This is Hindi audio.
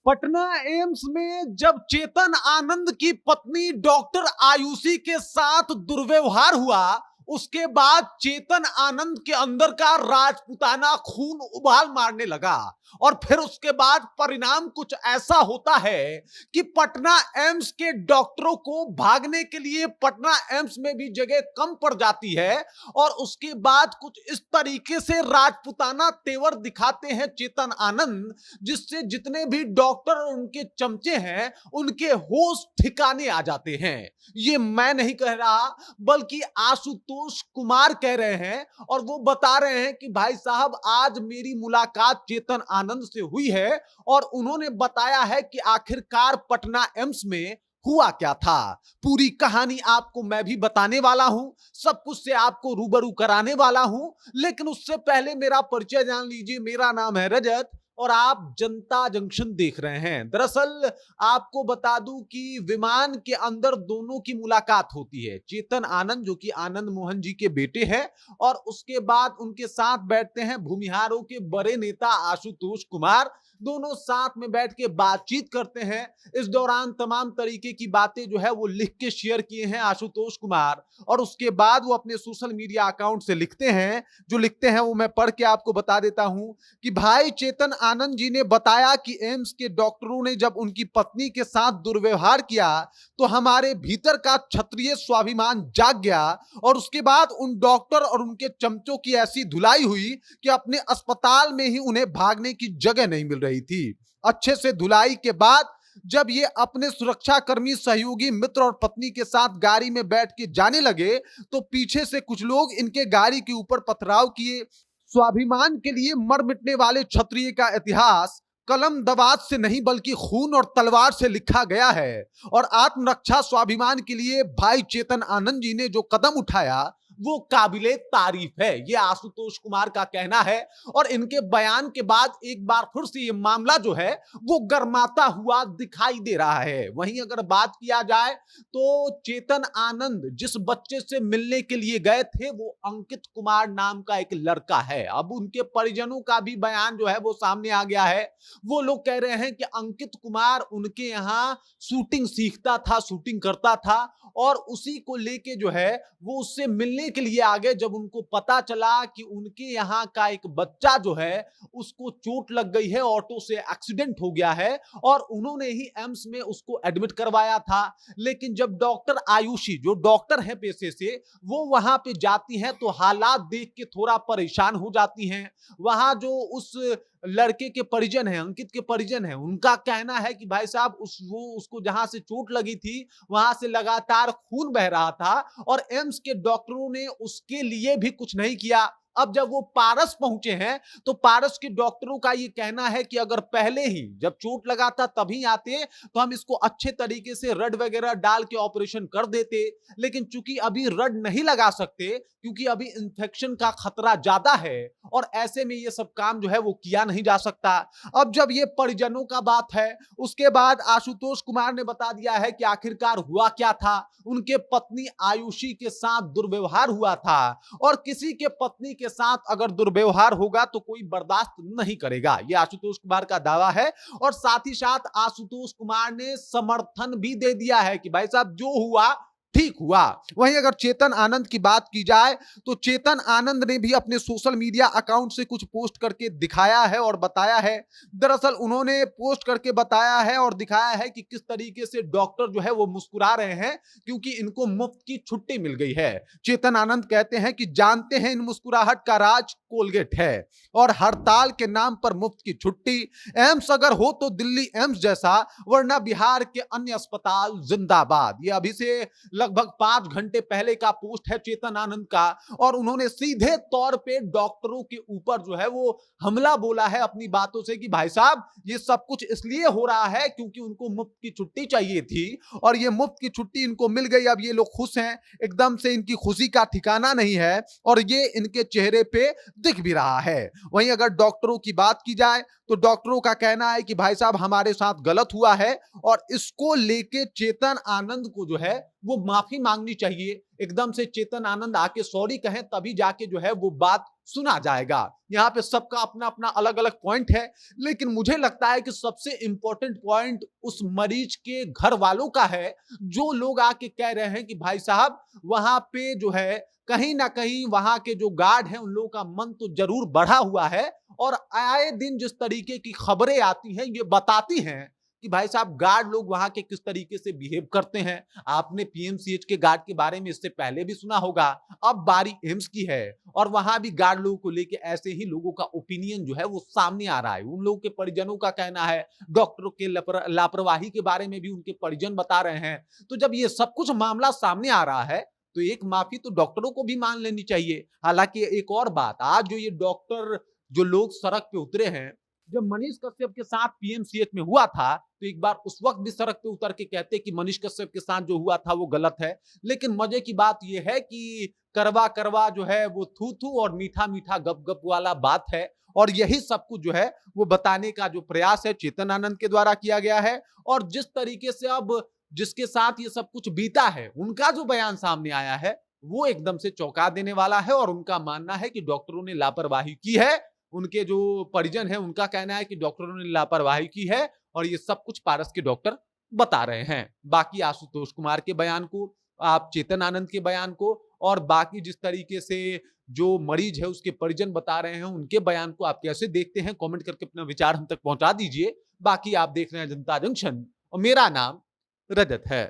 पटना एम्स में जब चेतन आनंद की पत्नी डॉक्टर आयुषी के साथ दुर्व्यवहार हुआ, उसके बाद चेतन आनंद के अंदर का राजपूताना खून उबाल मारने लगा। और फिर उसके बाद परिणाम कुछ ऐसा होता है कि पटना एम्स के डॉक्टरों को भागने के लिए पटना एम्स में भी जगह कम पड़ जाती है। और उसके बाद कुछ इस तरीके से राजपूताना तेवर दिखाते हैं चेतन आनंद, जिससे जितने भी डॉक्टर और उनके चमचे हैं उनके होश ठिकाने आ जाते हैं। ये मैं नहीं कह रहा, बल्कि आशुतोष कुमार कह रहे हैं। और वो बता रहे हैं कि भाई साहब, आज मेरी मुलाकात चेतन आनंद से हुई है और उन्होंने बताया है कि आखिरकार पटना एम्स में हुआ क्या था। पूरी कहानी आपको मैं भी बताने वाला हूं, सब कुछ से आपको रूबरू कराने वाला हूं। लेकिन उससे पहले मेरा परिचय जान लीजिए। मेरा नाम है रजत और आप जनता जंक्शन देख रहे हैं। दरअसल आपको बता दूं कि विमान के अंदर दोनों की मुलाकात होती है। चेतन आनंद, जो कि आनंद मोहन जी के बेटे हैं, और उसके बाद उनके साथ बैठते हैं भूमिहारों के बड़े नेता आशुतोष कुमार। दोनों साथ में बैठ के बातचीत करते हैं। इस दौरान तमाम तरीके की बातें जो है वो लिख के शेयर किए हैं आशुतोष कुमार, और उसके बाद वो अपने सोशल मीडिया अकाउंट से लिखते हैं। जो लिखते हैं वो मैं पढ़ के आपको बता देता हूं कि भाई चेतन आनंद जी ने बताया कि एम्स के डॉक्टरों ने जब उनकी पत्नी के साथ दुर्व्यवहार किया तो हमारे भीतर का क्षत्रिय स्वाभिमान जाग गया। और उसके बाद उन डॉक्टर और उनके चमचों की ऐसी धुलाई हुई कि अपने अस्पताल में ही उन्हें भागने की जगह नहीं मिल रही थी। अच्छे से धुलाई के बाद जब ये अपने सुरक्षाकर्मी, सहयोगी, मित्र और पत्नी के साथ गाड़ी में बैठ के जाने लगे तो पीछे से कुछ लोग इनके गाड़ी के ऊपर पथराव किए। स्वाभिमान के लिए मर मिटने वाले क्षत्रिय का इतिहास कलम दवात से नहीं बल्कि खून और तलवार से लिखा गया है। और आत्मरक्षा, स्वाभिमान के लिए भाई चेतन आनंद जी ने जो कदम उठाया वो काबिले तारीफ है, ये आशुतोष कुमार का कहना है। और इनके बयान के बाद एक बार फिर से ये मामला जो है वो गर्माता हुआ दिखाई दे रहा है। वहीं अगर बात किया जाए तो चेतन आनंद जिस बच्चे से मिलने के लिए गए थे वो अंकित कुमार नाम का एक लड़का है। अब उनके परिजनों का भी बयान जो है वो सामने आ गया है। वो लोग कह रहे हैं कि अंकित कुमार उनके यहाँ शूटिंग सीखता था, शूटिंग करता था, और उसी को लेके जो है वो उससे मिलने के लिए आ गए। जब उनको पता चला कि उनके यहाँ का एक बच्चा जो है उसको चोट लग गई है, ऑटो से एक्सीडेंट हो गया है, और उन्होंने ही एम्स में उसको एडमिट करवाया था। लेकिन जब डॉक्टर आयुषी, जो डॉक्टर है पेशे से, वो वहां पे जाती हैं तो हालात देख के थोड़ा परेशान हो जाती हैं। वहां जो उस लड़के के परिजन हैं, अंकित के परिजन हैं, उनका कहना है कि भाई साहब उसको जहां से चोट लगी थी वहां से लगातार खून बह रहा था और एम्स के डॉक्टरों ने उसके लिए भी कुछ नहीं किया। अब जब वो पारस पहुंचे हैं तो पारस के डॉक्टरों का ये कहना है कि अगर पहले ही जब चोट लगा था तभी आते तो हम इसको अच्छे तरीके से रड वगैरह डाल के ऑपरेशन कर देते। लेकिन चूंकि अभी रड नहीं लगा सकते क्योंकि अभी इंफेक्शन का खतरा ज्यादा है, और ऐसे में ये सब काम जो है वो किया नहीं जा सकता। अब जब ये परिजनों का बात है, उसके बाद आशुतोष कुमार ने बता दिया है कि आखिरकार हुआ क्या था। उनके पत्नी आयुषी के साथ दुर्व्यवहार हुआ था, और किसी के पत्नी के साथ अगर दुर्व्यवहार होगा तो कोई बर्दाश्त नहीं करेगा, ये आशुतोष कुमार का दावा है। और साथ ही साथ आशुतोष कुमार ने समर्थन भी दे दिया है कि भाई साहब जो हुआ ठीक हुआ। वहीं अगर चेतन आनंद की बात की जाए तो चेतन आनंद ने भी अपने सोशल मीडिया अकाउंट से कुछ पोस्ट करके दिखाया है और बताया है। दरअसल उन्होंने पोस्ट करके बताया है और दिखाया है कि किस तरीके से डॉक्टर जो है वो मुस्कुरा रहे हैं क्योंकि इनको मुफ्त की छुट्टी मिल गई है। चेतन आनंद कहते हैं कि जानते हैं इन मुस्कुराहट का राज कोलगेट है और हड़ताल के नाम पर मुफ्त की छुट्टी। एम्स अगर हो तो दिल्ली एम्स जैसा, वरना बिहार के अन्य अस्पताल जिंदाबाद। ये अभी से लगभग 5 घंटे पहले का पोस्ट है चेतन आनंद का, और उन्होंने सीधे तौर पे डॉक्टरों के ऊपर जो है वो हमला बोला है अपनी बातों से कि भाई साहब ये सब कुछ इसलिए हो रहा है क्योंकि उनको मुफ्त की छुट्टी चाहिए थी और ये मुफ्त की छुट्टी इनको मिल गई। अब ये लोग खुश हैं, एकदम से इनकी खुशी का ठिकाना नहीं है और ये इनके चेहरे पे दिख भी रहा है। वहीं अगर डॉक्टरों की बात की जाए तो डॉक्टरों का कहना है कि भाई साहब हमारे साथ गलत हुआ है और इसको लेके चेतन आनंद को जो है वो माफी मांगनी चाहिए। एकदम से चेतन आनंद आके सॉरी कहें तभी जाके जो है वो बात सुना जाएगा। यहाँ पे सबका अपना अपना अलग अलग पॉइंट है, लेकिन मुझे लगता है कि सबसे इंपॉर्टेंट पॉइंट उस मरीज के घर वालों का है, जो लोग आके कह रहे हैं कि भाई साहब वहां पे जो है कहीं ना कहीं वहां के जो गार्ड हैं उन लोगों का मन तो जरूर बढ़ा हुआ है। और आए दिन जिस तरीके की खबरें आती हैं ये बताती हैं कि भाई साहब गार्ड लोग वहां के किस तरीके से बिहेव करते हैं। आपने पीएमसीएच के गार्ड के बारे में इससे पहले भी सुना होगा, अब बारी एम्स की है और वहां भी गार्ड लोगों को लेके ऐसे ही लोगों का ओपिनियन जो है वो सामने आ रहा है। उन लोगों के परिजनों का कहना है, डॉक्टरों के लापरवाही के बारे में भी उनके परिजन बता रहे हैं। तो जब ये सब कुछ मामला सामने आ रहा है तो एक माफी तो डॉक्टरों को भी मान लेनी चाहिए। हालांकि एक और बात, आज जो ये डॉक्टर जो लोग सड़क पे उतरे हैं, जब मनीष कश्यप के साथ पीएमसीएच में हुआ था तो एक बार उस वक्त भी सड़क पे उतर के कहते कि मनीष कश्यप के साथ जो हुआ था वो गलत है। लेकिन मजे की बात ये है कि करवा करवा जो है वो थू थू और मीठा मीठा गप गप वाला बात है। और यही सब कुछ जो है वो बताने का जो प्रयास है चेतन आनंद के द्वारा किया गया है। और जिस तरीके से अब जिसके साथ ये सब कुछ बीता है उनका जो बयान सामने आया है वो एकदम से चौंका देने वाला है। और उनका मानना है कि डॉक्टरों ने लापरवाही की है। उनके जो परिजन है उनका कहना है कि डॉक्टरों ने लापरवाही की है और ये सब कुछ पारस के डॉक्टर बता रहे हैं। बाकी आशुतोष कुमार के बयान को, आप चेतन आनंद के बयान को और बाकी जिस तरीके से जो मरीज है उसके परिजन बता रहे हैं उनके बयान को आप कैसे देखते हैं, कमेंट करके अपना विचार हम तक पहुंचा दीजिए। बाकी आप देख रहे हैं जनता जंक्शन और मेरा नाम रजत है।